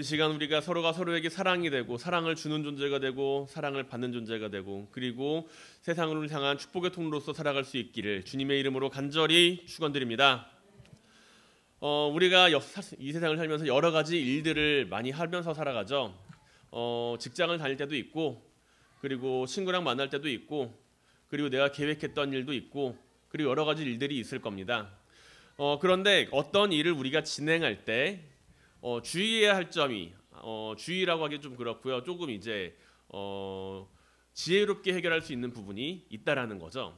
시간 우리가 서로가 서로에게 사랑이 되고 사랑을 주는 존재가 되고 사랑을 받는 존재가 되고 그리고 세상을 향한 축복의 통로로서 살아갈 수 있기를 주님의 이름으로 간절히 축원드립니다. 우리가 이 세상을 살면서 여러 가지 일들을 많이 하면서 살아가죠. 직장을 다닐 때도 있고 그리고 친구랑 만날 때도 있고 그리고 내가 계획했던 일도 있고 그리고 여러 가지 일들이 있을 겁니다. 그런데 어떤 일을 우리가 진행할 때 주의해야 할 점이 주의라고 하기 좀 그렇고요. 조금 이제 지혜롭게 해결할 수 있는 부분이 있다라는 거죠.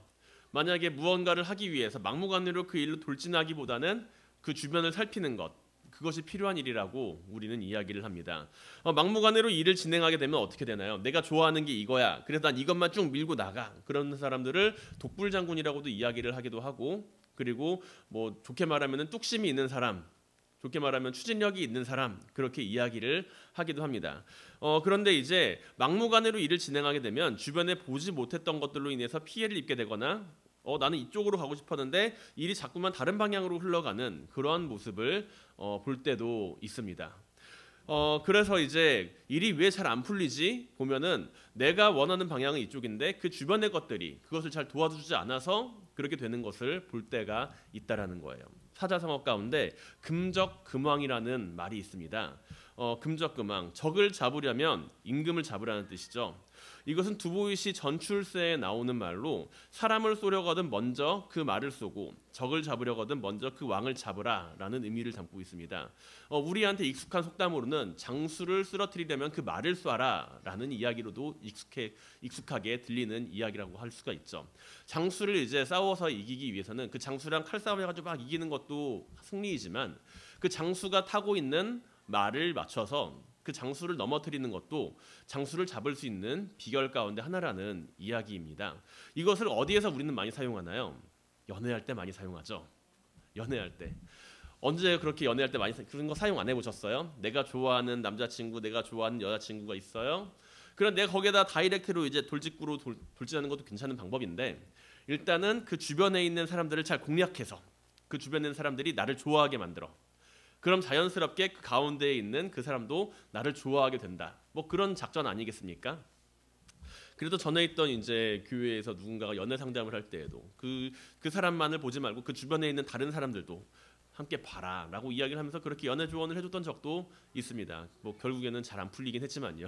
만약에 무언가를 하기 위해서 막무가내로 그 일로 돌진하기보다는 그 주변을 살피는 것, 그것이 필요한 일이라고 우리는 이야기를 합니다. 막무가내로 일을 진행하게 되면 어떻게 되나요? 내가 좋아하는 게 이거야. 그래서 난 이것만 쭉 밀고 나가. 그런 사람들을 독불장군이라고도 이야기를 하기도 하고, 그리고 뭐 좋게 말하면 뚝심이 있는 사람, 좋게 말하면 추진력이 있는 사람, 그렇게 이야기를 하기도 합니다. 그런데 이제 막무가내로 일을 진행하게 되면 주변에 보지 못했던 것들로 인해서 피해를 입게 되거나 나는 이쪽으로 가고 싶었는데 일이 자꾸만 다른 방향으로 흘러가는 그러한 모습을 볼 때도 있습니다. 그래서 이제 일이 왜 잘 안 풀리지 보면은 내가 원하는 방향은 이쪽인데 그 주변의 것들이 그것을 잘 도와주지 않아서 그렇게 되는 것을 볼 때가 있다라는 거예요. 사자성어 가운데 금적금왕이라는 말이 있습니다. 금적금왕, 적을 잡으려면 임금을 잡으라는 뜻이죠. 이것은 두보이시 전출세에 나오는 말로 사람을 쏘려거든 먼저 그 말을 쏘고 적을 잡으려거든 먼저 그 왕을 잡으라라는 의미를 담고 있습니다. 우리한테 익숙한 속담으로는 장수를 쓰러뜨리려면 그 말을 쏴라라는 이야기로도 익숙하게 들리는 이야기라고 할 수가 있죠. 장수를 이제 싸워서 이기기 위해서는 그 장수랑 칼싸움 해가지고 막 이기는 것도 승리이지만 그 장수가 타고 있는 말을 맞춰서 그 장수를 넘어뜨리는 것도 장수를 잡을 수 있는 비결 가운데 하나라는 이야기입니다. 이것을 어디에서 우리는 많이 사용하나요? 연애할 때 많이 사용하죠. 연애할 때. 언제 그렇게 연애할 때 많이 그런 거 사용 안 해보셨어요? 내가 좋아하는 남자친구, 내가 좋아하는 여자친구가 있어요. 그럼 내가 거기에다 다이렉트로 이제 돌직구로 돌진하는 것도 괜찮은 방법인데 일단은 그 주변에 있는 사람들을 잘 공략해서 그 주변에 있는 사람들이 나를 좋아하게 만들어. 그럼 자연스럽게 그 가운데에 있는 그 사람도 나를 좋아하게 된다. 뭐 그런 작전 아니겠습니까? 그래도 전에 있던 이제 교회에서 누군가가 연애 상담을 할 때에도 그 사람만을 보지 말고 그 주변에 있는 다른 사람들도 함께 봐라라고 이야기를 하면서 그렇게 연애 조언을 해줬던 적도 있습니다. 뭐 결국에는 잘 안 풀리긴 했지만요.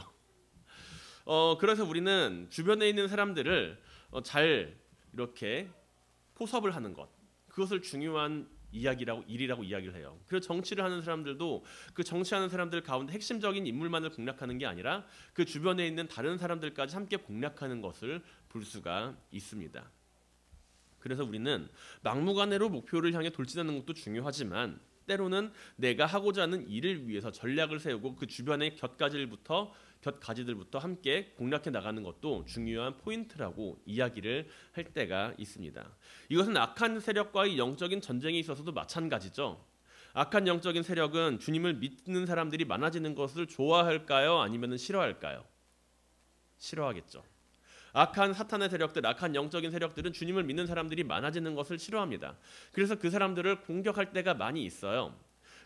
그래서 우리는 주변에 있는 사람들을 잘 이렇게 포섭을 하는 것, 그것을 중요한 일이라고 이야기를 해요. 그래서 정치를 하는 사람들도 그 정치하는 사람들 가운데 핵심적인 인물만을 공략하는 게 아니라 그 주변에 있는 다른 사람들까지 함께 공략하는 것을 볼 수가 있습니다. 그래서 우리는 막무가내로 목표를 향해 돌진하는 것도 중요하지만 때로는 내가 하고자 하는 일을 위해서 전략을 세우고 그 주변의 곁가지들부터 함께 공략해 나가는 것도 중요한 포인트라고 이야기를 할 때가 있습니다. 이것은 악한 세력과의 영적인 전쟁에 있어서도 마찬가지죠. 악한 영적인 세력은 주님을 믿는 사람들이 많아지는 것을 좋아할까요? 아니면 싫어할까요? 싫어하겠죠. 악한 사탄의 세력들, 악한 영적인 세력들은 주님을 믿는 사람들이 많아지는 것을 싫어합니다. 그래서 그 사람들을 공격할 때가 많이 있어요.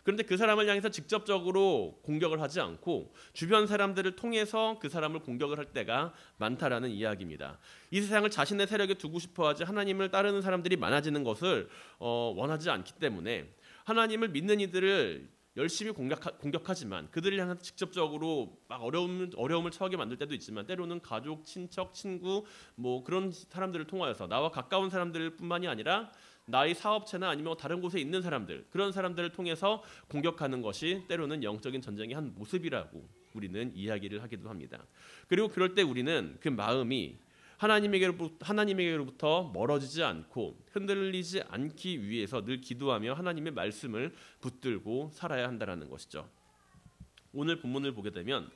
그런데 그 사람을 향해서 직접적으로 공격을 하지 않고 주변 사람들을 통해서 그 사람을 공격을 할 때가 많다라는 이야기입니다. 이 세상을 자신의 세력에 두고 싶어하지 하나님을 따르는 사람들이 많아지는 것을 원하지 않기 때문에 하나님을 믿는 이들을 열심히 공격하지만 그들을 향해서 직접적으로 막 어려움을 처하게 만들 때도 있지만 때로는 가족, 친척, 친구 뭐 그런 사람들을 통하여서 나와 가까운 사람들뿐만이 아니라 나의 사업체나 아니면 다른 곳에 있는 사람들, 그런 사람들을 통해서 공격하는 것이 때로는 영적인 전쟁의 한 모습이라고 우리는 이야기를 하기도 합니다. 그리고 그럴 때 우리는 그 마음이 하나님에게로부터 멀어지지 않고 흔들리지 않기 위해서 늘 기도하며 하나님의 말씀을 붙들고 살아야 한다는 것이죠. 오늘 본문을 보게 되면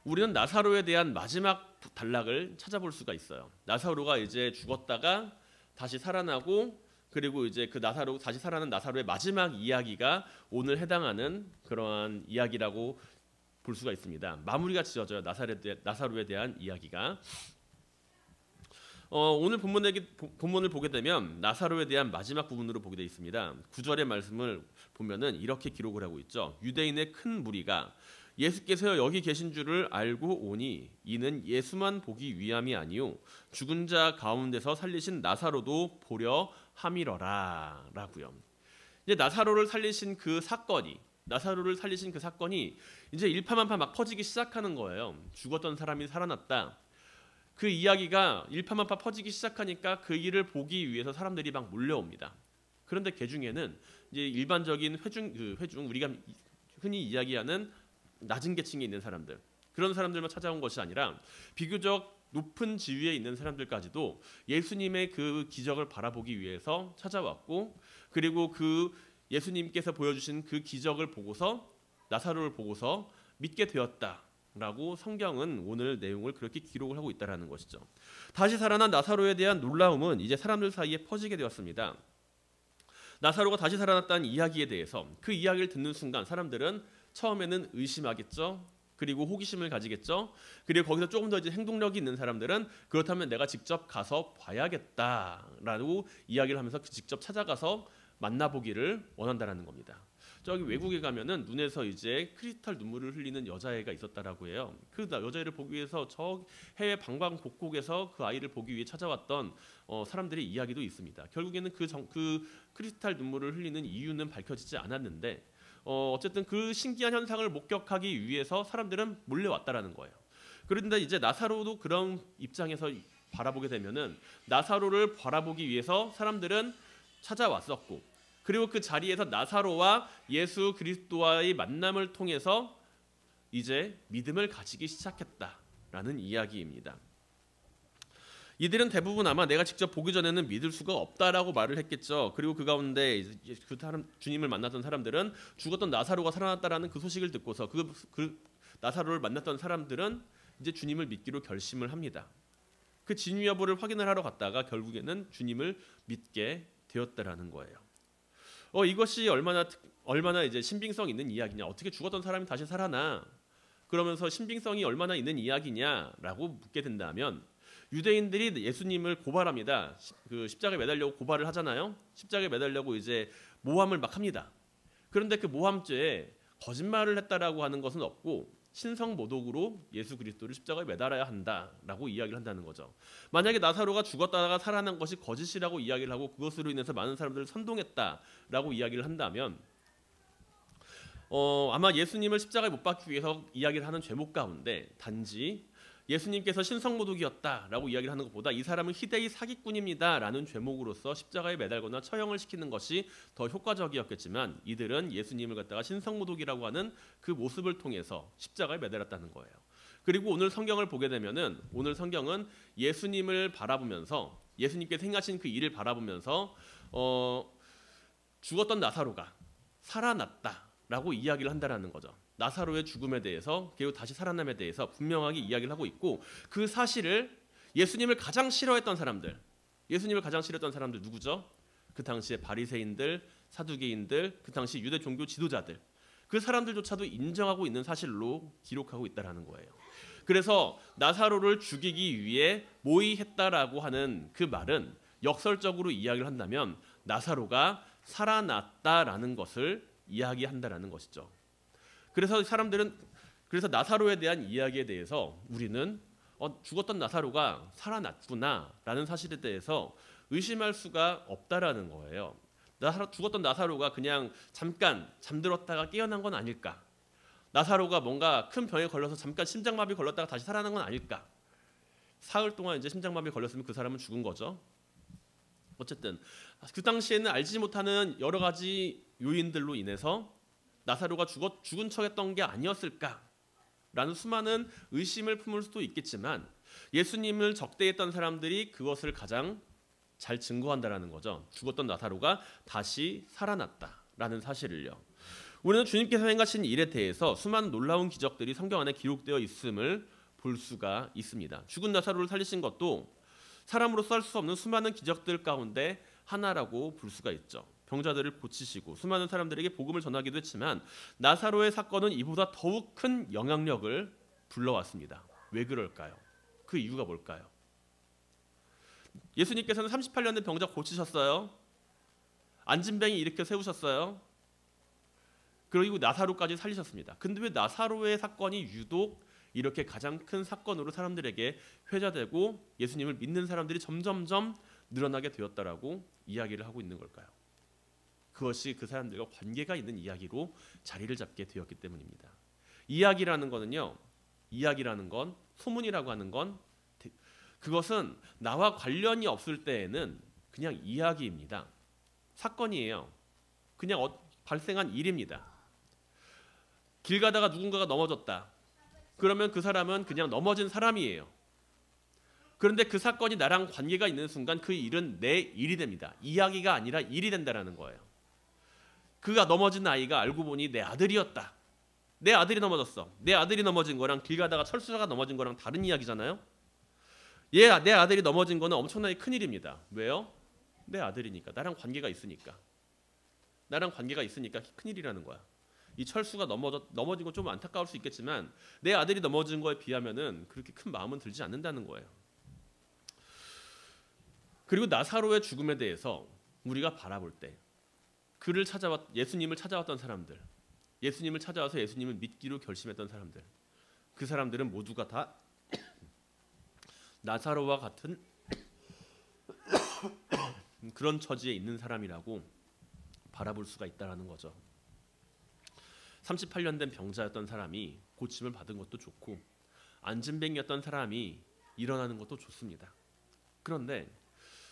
우리는 나사로에 대한 마지막 단락을 찾아볼 수가 있어요. 나사로가 이제 죽었다가 다시 살아나고 그리고 이제 그 다시 살아난 나사로의 마지막 이야기가 오늘 해당하는 그러한 이야기라고 볼 수가 있습니다. 마무리가 지어져요. 나사로에 대한 이야기가. 오늘 본문을 보게 되면 나사로에 대한 마지막 부분으로 보게 되어 있습니다. 9절의 말씀을 보면은 이렇게 기록을 하고 있죠. 유대인의 큰 무리가 예수께서 여기 계신 줄을 알고 오니 이는 예수만 보기 위함이 아니요 죽은 자 가운데서 살리신 나사로도 보려 함이러라 라고요. 이제 나사로를 살리신 그 사건이 이제 일파만파 막 퍼지기 시작하는 거예요. 죽었던 사람이 살아났다. 그 이야기가 일파만파 퍼지기 시작하니까 그 일을 보기 위해서 사람들이 막 몰려옵니다. 그런데 그 중에는 이제 일반적인 회중 우리가 흔히 이야기하는 낮은 계층에 있는 사람들, 그런 사람들만 찾아온 것이 아니라 비교적 높은 지위에 있는 사람들까지도 예수님의 그 기적을 바라보기 위해서 찾아왔고, 그리고 그 예수님께서 보여주신 그 기적을 보고서 나사로를 보고서 믿게 되었다라고 성경은 오늘 내용을 그렇게 기록을 하고 있다라는 것이죠. 다시 살아난 나사로에 대한 놀라움은 이제 사람들 사이에 퍼지게 되었습니다. 나사로가 다시 살아났다는 이야기에 대해서 그 이야기를 듣는 순간 사람들은 처음에는 의심하겠죠. 그리고 호기심을 가지겠죠. 그리고 거기서 조금 더 이제 행동력이 있는 사람들은 그렇다면 내가 직접 가서 봐야겠다라고 이야기를 하면서 직접 찾아가서 만나보기를 원한다라는 겁니다. 저기 외국에 가면은 눈에서 이제 크리스탈 눈물을 흘리는 여자애가 있었다라고 해요. 그 여자애를 보기 위해서 저 해외 방방곡곡에서 그 아이를 보기 위해 찾아왔던 사람들의 이야기도 있습니다. 결국에는 그 크리스탈 눈물을 흘리는 이유는 밝혀지지 않았는데 어쨌든 그 신기한 현상을 목격하기 위해서 사람들은 몰려왔다라는 거예요. 그런데 이제 나사로도 그런 입장에서 바라보게 되면은 나사로를 바라보기 위해서 사람들은 찾아왔었고, 그리고 그 자리에서 나사로와 예수 그리스도와의 만남을 통해서 이제 믿음을 가지기 시작했다라는 이야기입니다. 이들은 대부분 아마 내가 직접 보기 전에는 믿을 수가 없다라고 말을 했겠죠. 그리고 그 가운데 그 사람, 주님을 만났던 사람들은 죽었던 나사로가 살아났다라는 그 소식을 듣고서 그 나사로를 만났던 사람들은 이제 주님을 믿기로 결심을 합니다. 그 진위 여부를 확인을 하러 갔다가 결국에는 주님을 믿게 되었다라는 거예요. 이것이 얼마나 이제 신빙성 있는 이야기냐? 어떻게 죽었던 사람이 다시 살아나? 그러면서 신빙성이 얼마나 있는 이야기냐라고 묻게 된다면, 유대인들이 예수님을 고발합니다. 그 십자가에 매달려고 고발을 하잖아요. 십자가에 매달려고 이제 모함을 막 합니다. 그런데 그 모함죄에 거짓말을 했다라고 하는 것은 없고 신성모독으로 예수 그리스도를 십자가에 매달아야 한다라고 이야기를 한다는 거죠. 만약에 나사로가 죽었다가 살아난 것이 거짓이라고 이야기를 하고 그것으로 인해서 많은 사람들을 선동했다라고 이야기를 한다면 아마 예수님을 십자가에 못 박기 위해서 이야기를 하는 죄목 가운데 단지 예수님께서 신성모독이었다라고 이야기를 하는 것보다 이 사람은 희대의 사기꾼입니다라는 죄목으로서 십자가에 매달거나 처형을 시키는 것이 더 효과적이었겠지만, 이들은 예수님을 갖다가 신성모독이라고 하는 그 모습을 통해서 십자가에 매달았다는 거예요. 그리고 오늘 성경을 보게 되면은 오늘 성경은 예수님을 바라보면서 예수님께서 행하신 그 일을 바라보면서 죽었던 나사로가 살아났다라고 이야기를 한다라는 거죠. 나사로의 죽음에 대해서 그리고 다시 살아남에 대해서 분명하게 이야기를 하고 있고, 그 사실을 예수님을 가장 싫어했던 사람들 누구죠? 그 당시에 바리새인들, 사두개인들, 그 당시 유대 종교 지도자들, 그 사람들조차도 인정하고 있는 사실로 기록하고 있다라는 거예요. 그래서 나사로를 죽이기 위해 모의했다라고 하는 그 말은 역설적으로 이야기를 한다면 나사로가 살아났다라는 것을 이야기한다라는 것이죠. 그래서 나사로에 대한 이야기에 대해서 우리는 죽었던 나사로가 살아났구나라는 사실에 대해서 의심할 수가 없다라는 거예요. 죽었던 나사로가 그냥 잠깐 잠들었다가 깨어난 건 아닐까? 나사로가 뭔가 큰 병에 걸려서 잠깐 심장마비 걸렸다가 다시 살아난 건 아닐까? 사흘 동안 이제 심장마비 걸렸으면 그 사람은 죽은 거죠. 어쨌든 그 당시에는 알지 못하는 여러 가지 요인들로 인해서 나사로가 죽은 척했던 게 아니었을까라는 수많은 의심을 품을 수도 있겠지만, 예수님을 적대했던 사람들이 그것을 가장 잘 증거한다라는 거죠. 죽었던 나사로가 다시 살아났다라는 사실을요. 우리는 주님께서 행하신 일에 대해서 수많은 놀라운 기적들이 성경 안에 기록되어 있음을 볼 수가 있습니다. 죽은 나사로를 살리신 것도 사람으로서 할 수 없는 수많은 기적들 가운데 하나라고 볼 수가 있죠. 병자들을 고치시고 수많은 사람들에게 복음을 전하기도 했지만, 나사로의 사건은 이보다 더욱 큰 영향력을 불러왔습니다. 왜 그럴까요? 그 이유가 뭘까요? 예수님께서는 38년 된 병자 고치셨어요. 앉은 뱅이 일으켜 세우셨어요. 그리고 나사로까지 살리셨습니다. 근데 왜 나사로의 사건이 유독 이렇게 가장 큰 사건으로 사람들에게 회자되고 예수님을 믿는 사람들이 점점점 늘어나게 되었다라고 이야기를 하고 있는 걸까요? 그것이 그 사람들과 관계가 있는 이야기로 자리를 잡게 되었기 때문입니다. 이야기라는 거는요. 이야기라는 건, 소문이라고 하는 건, 그것은 나와 관련이 없을 때에는 그냥 이야기입니다. 사건이에요. 그냥 발생한 일입니다. 길 가다가 누군가가 넘어졌다. 그러면 그 사람은 그냥 넘어진 사람이에요. 그런데 그 사건이 나랑 관계가 있는 순간 그 일은 내 일이 됩니다. 이야기가 아니라 일이 된다는 거예요. 그가 넘어진 아이가 알고 보니 내 아들이었다. 내 아들이 넘어졌어. 내 아들이 넘어진 거랑 길 가다가 철수자가 넘어진 거랑 다른 이야기잖아요. 내 아들이 넘어진 거는 엄청나게 큰일입니다. 왜요? 내 아들이니까. 나랑 관계가 있으니까. 나랑 관계가 있으니까 큰일이라는 거야. 이 철수가 넘어진 건 좀 안타까울 수 있겠지만 내 아들이 넘어진 거에 비하면은 그렇게 큰 마음은 들지 않는다는 거예요. 그리고 나사로의 죽음에 대해서 우리가 바라볼 때 예수님을 찾아왔던 사람들, 예수님을 찾아와서 예수님을 믿기로 결심했던 사람들, 그 사람들은 모두가 다 나사로와 같은 그런 처지에 있는 사람이라고 바라볼 수가 있다라는 거죠. 38년 된 병자였던 사람이 고침을 받은 것도 좋고 안진뱅이였던 사람이 일어나는 것도 좋습니다. 그런데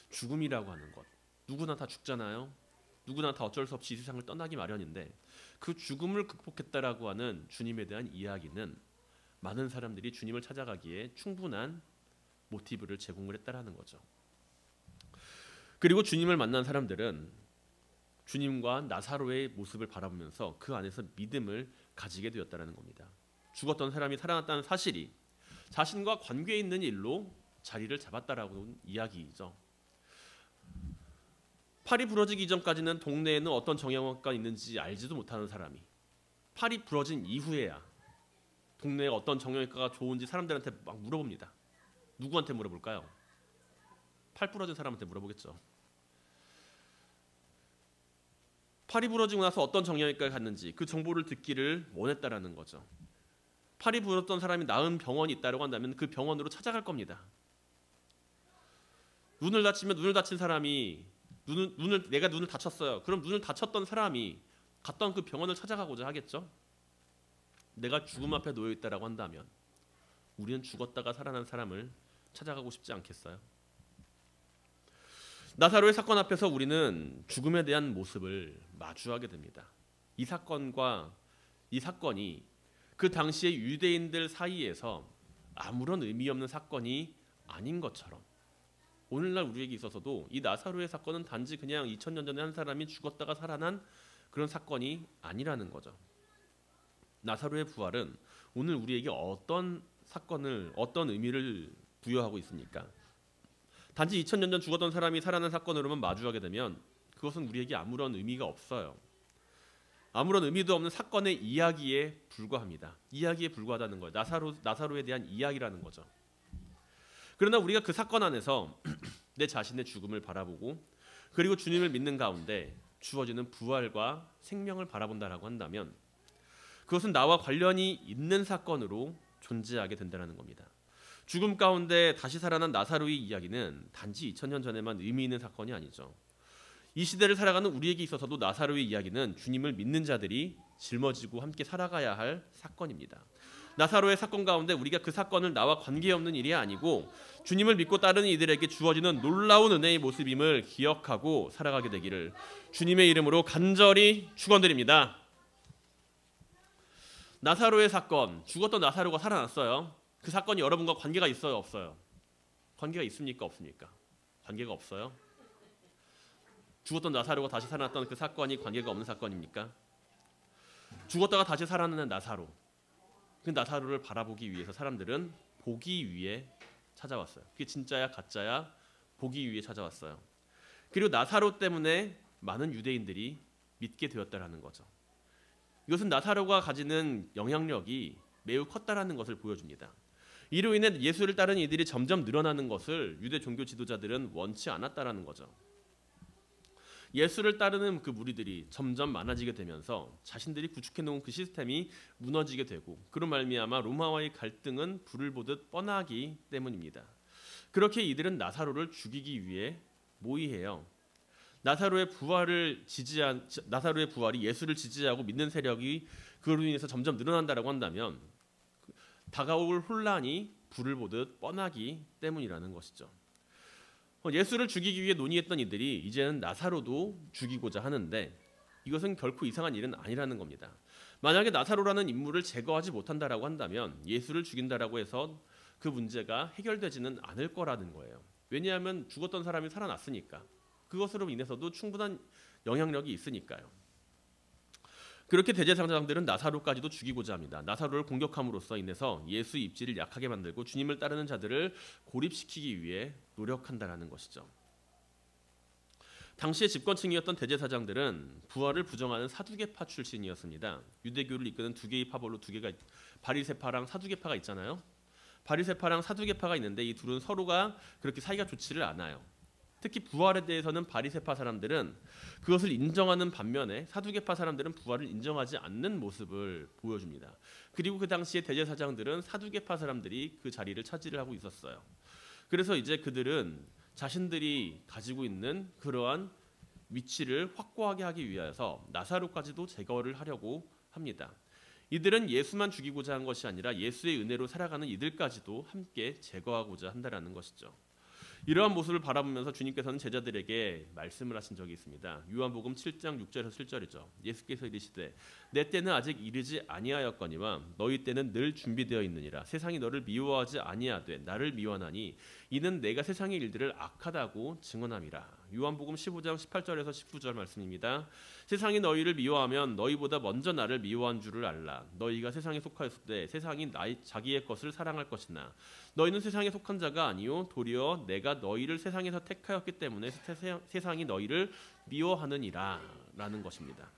죽음이라고 하는 것, 누구나 다 죽잖아요. 누구나 다 어쩔 수 없이 이 세상을 떠나기 마련인데 그 죽음을 극복했다라고 하는 주님에 대한 이야기는 많은 사람들이 주님을 찾아가기에 충분한 모티브를 제공을 했다라는 거죠. 그리고 주님을 만난 사람들은 주님과 나사로의 모습을 바라보면서 그 안에서 믿음을 가지게 되었다는 겁니다. 죽었던 사람이 살아났다는 사실이 자신과 관계 있는 일로 자리를 잡았다라고 이야기죠. 팔이 부러지기 이전까지는 동네에는 어떤 정형외과가 있는지 알지도 못하는 사람이 팔이 부러진 이후에야 동네에 어떤 정형외과가 좋은지 사람들한테 막 물어봅니다. 누구한테 물어볼까요? 팔 부러진 사람한테 물어보겠죠. 팔이 부러지고 나서 어떤 정형외과에 갔는지 그 정보를 듣기를 원했다라는 거죠. 팔이 부러졌던 사람이 나은 병원이 있다고 한다면 그 병원으로 찾아갈 겁니다. 눈을 다치면 눈을 다친 사람이 내가 눈을 다쳤어요. 그럼 눈을 다쳤던 사람이 갔던 그 병원을 찾아가고자 하겠죠. 내가 죽음 앞에 놓여 있다라고 한다면 우리는 죽었다가 살아난 사람을 찾아가고 싶지 않겠어요? 나사로의 사건 앞에서 우리는 죽음에 대한 모습을 마주하게 됩니다. 이 사건이 그 당시의 유대인들 사이에서 아무런 의미 없는 사건이 아닌 것처럼 오늘날 우리에게 있어서도 이 나사로의 사건은 단지 그냥 2000년 전에 한 사람이 죽었다가 살아난 그런 사건이 아니라는 거죠. 나사로의 부활은 오늘 우리에게 어떤 의미를 부여하고 있습니까? 단지 2000년 전 죽었던 사람이 살아난 사건으로만 마주하게 되면 그것은 우리에게 아무런 의미가 없어요. 아무런 의미도 없는 사건의 이야기에 불과합니다. 이야기에 불과하다는 거예요. 나사로에 대한 이야기라는 거죠. 그러나 우리가 그 사건 안에서 내 자신의 죽음을 바라보고 그리고 주님을 믿는 가운데 주어지는 부활과 생명을 바라본다라고 한다면 그것은 나와 관련이 있는 사건으로 존재하게 된다는 겁니다. 죽음 가운데 다시 살아난 나사로의 이야기는 단지 2000년 전에만 의미 있는 사건이 아니죠. 이 시대를 살아가는 우리에게 있어서도 나사로의 이야기는 주님을 믿는 자들이 짊어지고 함께 살아가야 할 사건입니다. 나사로의 사건 가운데 우리가 그 사건을 나와 관계없는 일이 아니고 주님을 믿고 따르는 이들에게 주어지는 놀라운 은혜의 모습임을 기억하고 살아가게 되기를 주님의 이름으로 간절히 축원드립니다. 나사로의 사건, 죽었던 나사로가 살아났어요. 그 사건이 여러분과 관계가 있어요, 없어요? 관계가 있습니까, 없습니까? 관계가 없어요? 죽었던 나사로가 다시 살아났던 그 사건이 관계가 없는 사건입니까? 죽었다가 다시 살아나는 나사로, 그 나사로를 바라보기 위해서 사람들은 보기 위해 찾아왔어요. 그게 진짜야 가짜야 보기 위해 찾아왔어요. 그리고 나사로 때문에 많은 유대인들이 믿게 되었다라는 거죠. 이것은 나사로가 가지는 영향력이 매우 컸다라는 것을 보여줍니다. 이로 인해 예수를 따르는 이들이 점점 늘어나는 것을 유대 종교 지도자들은 원치 않았다라는 거죠. 예수를 따르는 그 무리들이 점점 많아지게 되면서 자신들이 구축해 놓은 그 시스템이 무너지게 되고 그로 말미암아 로마와의 갈등은 불을 보듯 뻔하기 때문입니다. 그렇게 이들은 나사로를 죽이기 위해 모의해요. 나사로의 부활이 예수를 지지하고 믿는 세력이 그로 인해서 점점 늘어난다라고 한다면 다가올 혼란이 불을 보듯 뻔하기 때문이라는 것이죠. 예수를 죽이기 위해 논의했던 이들이 이제는 나사로도 죽이고자 하는데 이것은 결코 이상한 일은 아니라는 겁니다. 만약에 나사로라는 인물을 제거하지 못한다라고 한다면 예수를 죽인다라고 해서 그 문제가 해결되지는 않을 거라는 거예요. 왜냐하면 죽었던 사람이 살아났으니까. 그것으로 인해서도 충분한 영향력이 있으니까요. 그렇게 대제사장들은 나사로까지도 죽이고자 합니다. 나사로를 공격함으로써 인해서 예수 입지를 약하게 만들고 주님을 따르는 자들을 고립시키기 위해 노력한다라는 것이죠. 당시의 집권층이었던 대제사장들은 부활을 부정하는 사두개파 출신이었습니다. 유대교를 이끄는 두 개의 파벌로 두 개가 바리새파랑 사두개파가 있잖아요. 바리새파랑 사두개파가 있는데 이 둘은 서로가 그렇게 사이가 좋지를 않아요. 특히 부활에 대해서는 바리새파 사람들은 그것을 인정하는 반면에 사두개파 사람들은 부활을 인정하지 않는 모습을 보여줍니다. 그리고 그 당시에 대제사장들은 사두개파 사람들이 그 자리를 차지를 하고 있었어요. 그래서 이제 그들은 자신들이 가지고 있는 그러한 위치를 확고하게 하기 위해서 나사로까지도 제거를 하려고 합니다. 이들은 예수만 죽이고자 한 것이 아니라 예수의 은혜로 살아가는 이들까지도 함께 제거하고자 한다는 것이죠. 이러한 모습을 바라보면서 주님께서는 제자들에게 말씀을 하신 적이 있습니다. 요한복음 7장 6절에서 7절이죠. 예수께서 이르시되 내 때는 아직 이르지 아니하였거니와 너희 때는 늘 준비되어 있느니라. 세상이 너를 미워하지 아니하되 나를 미워하나니 이는 내가 세상의 일들을 악하다고 증언함이라. 요한복음 15장 18절에서 19절 말씀입니다. 세상이 너희를 미워하면 너희보다 먼저 나를 미워한 줄을 알라. 너희가 세상에 속하였을 때 세상이 자기의 것을 사랑할 것이나 너희는 세상에 속한 자가 아니요 도리어 내가 너희를 세상에서 택하였기 때문에 세상이 너희를 미워하느니라 라는 것입니다.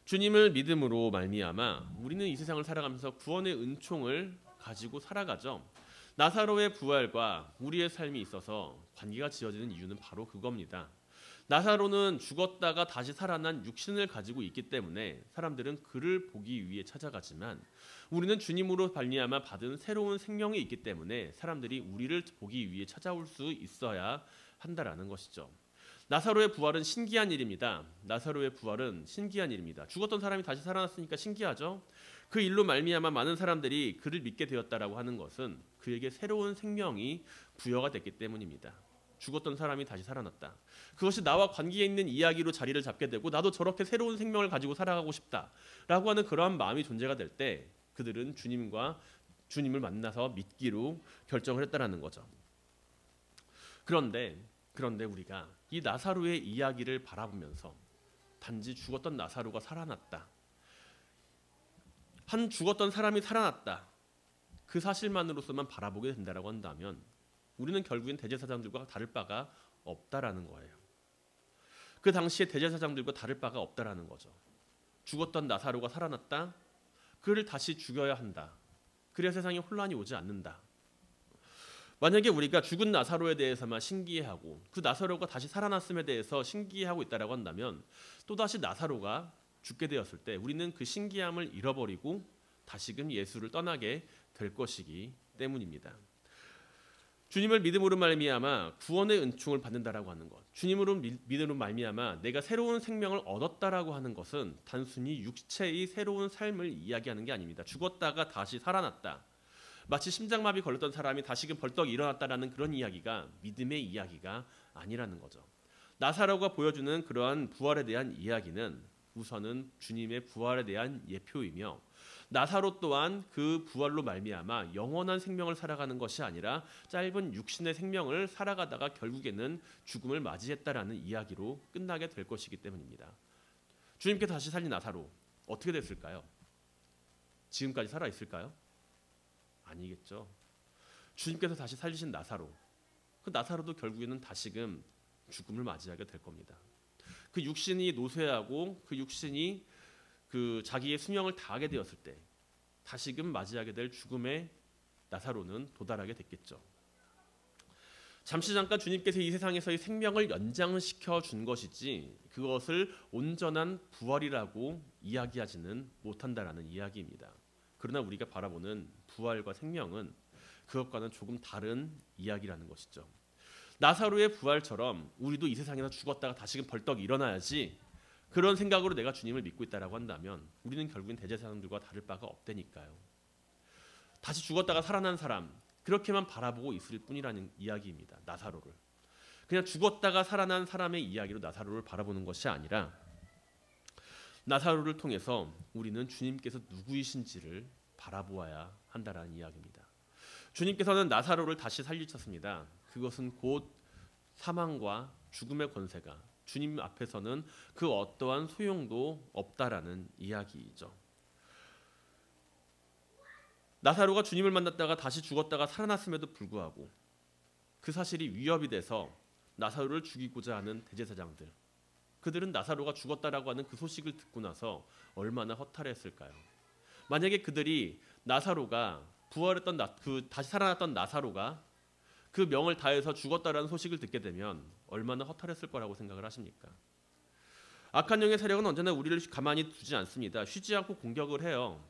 주님을 믿음으로 말미암아 우리는 이 세상을 살아가면서 구원의 은총을 가지고 살아가죠. 나사로의 부활과 우리의 삶이 있어서 관계가 지어지는 이유는 바로 그겁니다. 나사로는 죽었다가 다시 살아난 육신을 가지고 있기 때문에 사람들은 그를 보기 위해 찾아가지만 우리는 주님으로 말미암아 받은 새로운 생명이 있기 때문에 사람들이 우리를 보기 위해 찾아올 수 있어야 한다라는 것이죠. 나사로의 부활은 신기한 일입니다. 나사로의 부활은 신기한 일입니다. 죽었던 사람이 다시 살아났으니까 신기하죠. 그 일로 말미암아 많은 사람들이 그를 믿게 되었다라고 하는 것은 그에게 새로운 생명이 부여가 됐기 때문입니다. 죽었던 사람이 다시 살아났다. 그것이 나와 관계에 있는 이야기로 자리를 잡게 되고 나도 저렇게 새로운 생명을 가지고 살아가고 싶다라고 하는 그러한 마음이 존재가 될 때 그들은 주님을 만나서 믿기로 결정을 했다라는 거죠. 그런데 우리가 이 나사로의 이야기를 바라보면서 단지 죽었던 나사로가 살아났다. 한 죽었던 사람이 살아났다. 그 사실만으로서만 바라보게 된다라고 한다면 우리는 결국엔 대제사장들과 다를 바가 없다라는 거예요. 그 당시에 대제사장들과 다를 바가 없다라는 거죠. 죽었던 나사로가 살아났다. 그를 다시 죽여야 한다. 그래야 세상에 혼란이 오지 않는다. 만약에 우리가 죽은 나사로에 대해서만 신기해하고 그 나사로가 다시 살아났음에 대해서 신기해하고 있다라고 한다면 또다시 나사로가 죽게 되었을 때 우리는 그 신기함을 잃어버리고 다시금 예수를 떠나게 될 것이기 때문입니다. 주님을 믿음으로 말미암아 구원의 은총을 받는다라고 하는 것, 주님으로 믿음으로 말미암아 내가 새로운 생명을 얻었다라고 하는 것은 단순히 육체의 새로운 삶을 이야기하는 게 아닙니다. 죽었다가 다시 살아났다. 마치 심장마비 걸렸던 사람이 다시금 벌떡 일어났다라는 그런 이야기가 믿음의 이야기가 아니라는 거죠. 나사로가 보여주는 그러한 부활에 대한 이야기는 우선은 주님의 부활에 대한 예표이며 나사로 또한 그 부활로 말미암아 영원한 생명을 살아가는 것이 아니라 짧은 육신의 생명을 살아가다가 결국에는 죽음을 맞이했다라는 이야기로 끝나게 될 것이기 때문입니다. 주님께 다시 살린 나사로 어떻게 됐을까요? 지금까지 살아 있을까요? 아니겠죠. 주님께서 다시 살리신 나사로, 그 나사로도 결국에는 다시금 죽음을 맞이하게 될 겁니다. 그 육신이 노쇠하고 그 육신이 그 자기의 수명을 다하게 되었을 때 다시금 맞이하게 될 죽음의 나사로는 도달하게 됐겠죠. 잠시 잠깐 주님께서 이 세상에서의 생명을 연장시켜 준 것이지 그것을 온전한 부활이라고 이야기하지는 못한다라는 이야기입니다. 그러나 우리가 바라보는 부활과 생명은 그것과는 조금 다른 이야기라는 것이죠. 나사로의 부활처럼 우리도 이 세상에서 죽었다가 다시금 벌떡 일어나야지, 그런 생각으로 내가 주님을 믿고 있다라고 한다면 우리는 결국엔 대제사장들과 다를 바가 없다니까요. 다시 죽었다가 살아난 사람, 그렇게만 바라보고 있을 뿐이라는 이야기입니다. 나사로를 그냥 죽었다가 살아난 사람의 이야기로 나사로를 바라보는 것이 아니라 나사로를 통해서 우리는 주님께서 누구이신지를 바라보아야 한다라는 이야기입니다. 주님께서는 나사로를 다시 살리셨습니다. 그것은 곧 사망과 죽음의 권세가 주님 앞에서는 그 어떠한 소용도 없다라는 이야기이죠. 나사로가 주님을 만났다가 다시 죽었다가 살아났음에도 불구하고 그 사실이 위협이 돼서 나사로를 죽이고자 하는 대제사장들, 그들은 나사로가 죽었다라고 하는 그 소식을 듣고 나서 얼마나 허탈했을까요? 만약에 그들이 나사로가 부활했던 다시 살아났던 나사로가 그 명을 다해서 죽었다라는 소식을 듣게 되면 얼마나 허탈했을 거라고 생각을 하십니까? 악한 영의 세력은 언제나 우리를 가만히 두지 않습니다. 쉬지 않고 공격을 해요.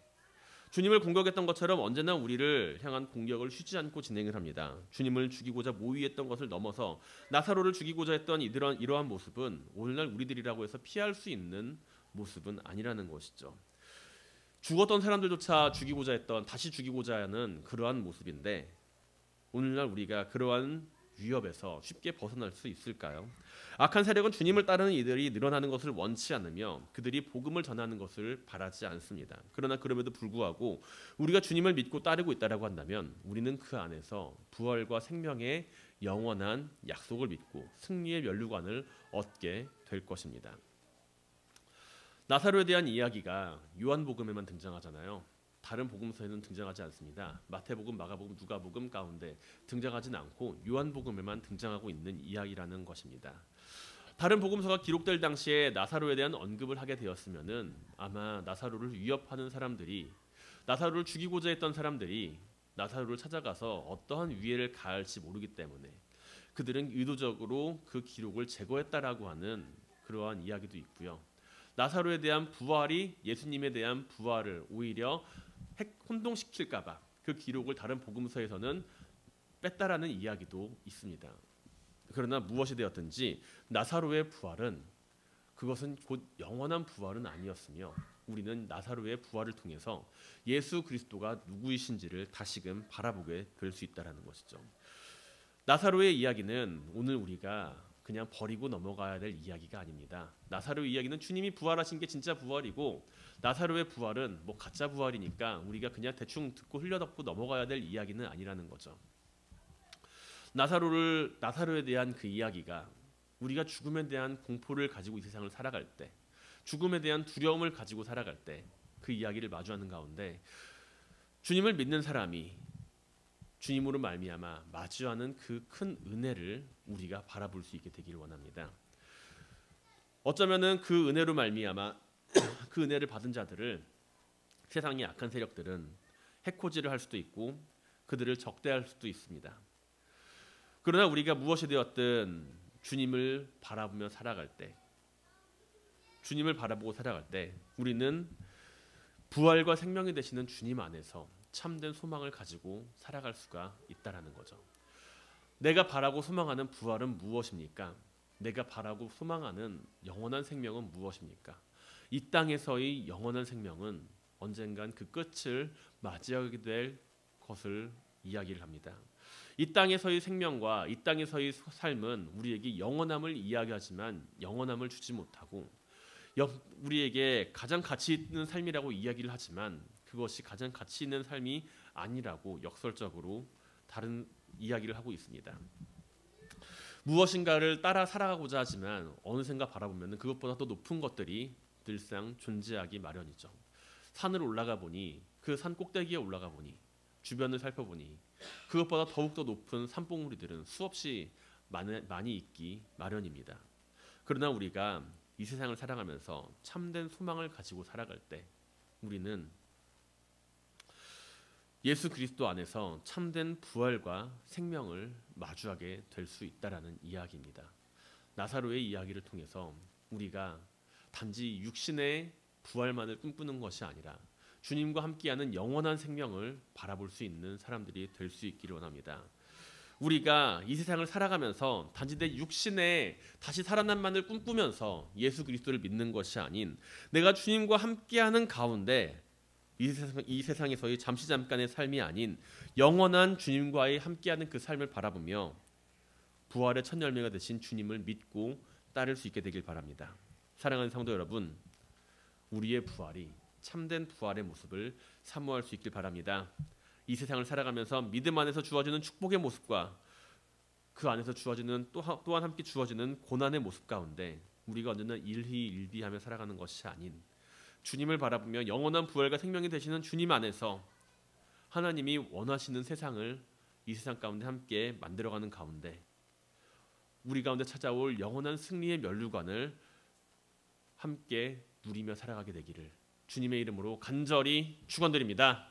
주님을 공격했던 것처럼 언제나 우리를 향한 공격을 쉬지 않고 진행을 합니다. 주님을 죽이고자 모의했던 것을 넘어서 나사로를 죽이고자 했던 이러한 모습은 오늘날 우리들이라고 해서 피할 수 있는 모습은 아니라는 것이죠. 죽었던 사람들조차 죽이고자 했던, 다시 죽이고자 하는 그러한 모습인데 오늘날 우리가 그러한 위협에서 쉽게 벗어날 수 있을까요? 악한 세력은 주님을 따르는 이들이 늘어나는 것을 원치 않으며 그들이 복음을 전하는 것을 바라지 않습니다. 그러나 그럼에도 불구하고 우리가 주님을 믿고 따르고 있다라고 한다면 우리는 그 안에서 부활과 생명의 영원한 약속을 믿고 승리의 면류관을 얻게 될 것입니다. 나사로에 대한 이야기가 요한복음에만 등장하잖아요. 다른 복음서에는 등장하지 않습니다. 마태복음, 마가복음, 누가복음 가운데 등장하진 않고 요한복음에만 등장하고 있는 이야기라는 것입니다. 다른 복음서가 기록될 당시에 나사로에 대한 언급을 하게 되었으면은 아마 나사로를 위협하는 사람들이, 나사로를 죽이고자 했던 사람들이 나사로를 찾아가서 어떠한 위해를 가할지 모르기 때문에 그들은 의도적으로 그 기록을 제거했다라고 하는 그러한 이야기도 있고요. 나사로에 대한 부활이 예수님에 대한 부활을 오히려 혼동시킬까봐 그 기록을 다른 복음서에서는 뺐다라는 이야기도 있습니다. 그러나 무엇이 되었든지 나사로의 부활은 그것은 곧 영원한 부활은 아니었으며 우리는 나사로의 부활을 통해서 예수 그리스도가 누구이신지를 다시금 바라보게 될 수 있다는 것이죠. 나사로의 이야기는 오늘 우리가 그냥 버리고 넘어가야 될 이야기가 아닙니다. 나사로의 이야기는 주님이 부활하신 게 진짜 부활이고 나사로의 부활은 뭐 가짜 부활이니까 우리가 그냥 대충 듣고 흘려덮고 넘어가야 될 이야기는 아니라는 거죠. 나사로에 대한 그 이야기가 우리가 죽음에 대한 공포를 가지고 이 세상을 살아갈 때, 죽음에 대한 두려움을 가지고 살아갈 때 그 이야기를 마주하는 가운데 주님을 믿는 사람이 주님으로 말미암아 마주하는 그 큰 은혜를 우리가 바라볼 수 있게 되기를 원합니다. 어쩌면은 그 은혜로 말미암아 그 은혜를 받은 자들을 세상의 악한 세력들은 해코지를 할 수도 있고 그들을 적대할 수도 있습니다. 그러나 우리가 무엇이 되었든 주님을 바라보며 살아갈 때, 주님을 바라보고 살아갈 때 우리는 부활과 생명이 되시는 주님 안에서 참된 소망을 가지고 살아갈 수가 있다라는 거죠. 내가 바라고 소망하는 부활은 무엇입니까? 내가 바라고 소망하는 영원한 생명은 무엇입니까? 이 땅에서의 영원한 생명은 언젠간 그 끝을 맞이하게 될 것을 이야기를 합니다. 이 땅에서의 생명과 이 땅에서의 삶은 우리에게 영원함을 이야기하지만 영원함을 주지 못하고 우리에게 가장 가치 있는 삶이라고 이야기를 하지만 그것이 가장 가치 있는 삶이 아니라고 역설적으로 다른 이야기를 하고 있습니다. 무엇인가를 따라 살아가고자 하지만 어느샌가 바라보면 그것보다 더 높은 것들이 늘상 존재하기 마련이죠. 산을 올라가 보니 그 산 꼭대기에 올라가 보니 주변을 살펴보니 그것보다 더욱더 높은 산봉우리들은 수없이 많이 있기 마련입니다. 그러나 우리가 이 세상을 살아가면서 참된 소망을 가지고 살아갈 때 우리는 예수 그리스도 안에서 참된 부활과 생명을 마주하게 될 수 있다라는 이야기입니다. 나사로의 이야기를 통해서 우리가 단지 육신의 부활만을 꿈꾸는 것이 아니라 주님과 함께하는 영원한 생명을 바라볼 수 있는 사람들이 될 수 있기를 원합니다. 우리가 이 세상을 살아가면서 단지 내 육신에 다시 살아남만을 꿈꾸면서 예수 그리스도를 믿는 것이 아닌 내가 주님과 함께하는 가운데 이 세상에서의 잠시 잠깐의 삶이 아닌 영원한 주님과의 함께하는 그 삶을 바라보며 부활의 첫 열매가 되신 주님을 믿고 따를 수 있게 되길 바랍니다. 사랑하는 성도 여러분, 우리의 부활이 참된 부활의 모습을 사모할 수 있길 바랍니다. 이 세상을 살아가면서 믿음 안에서 주어지는 축복의 모습과 그 안에서 주어지는 또한 함께 주어지는 고난의 모습 가운데 우리가 언제나 일희일비하며 살아가는 것이 아닌 주님을 바라보며 영원한 부활과 생명이 되시는 주님 안에서 하나님이 원하시는 세상을 이 세상 가운데 함께 만들어가는 가운데 우리 가운데 찾아올 영원한 승리의 면류관을 함께 누리며 살아가게 되기를 주님의 이름으로 간절히 축원드립니다.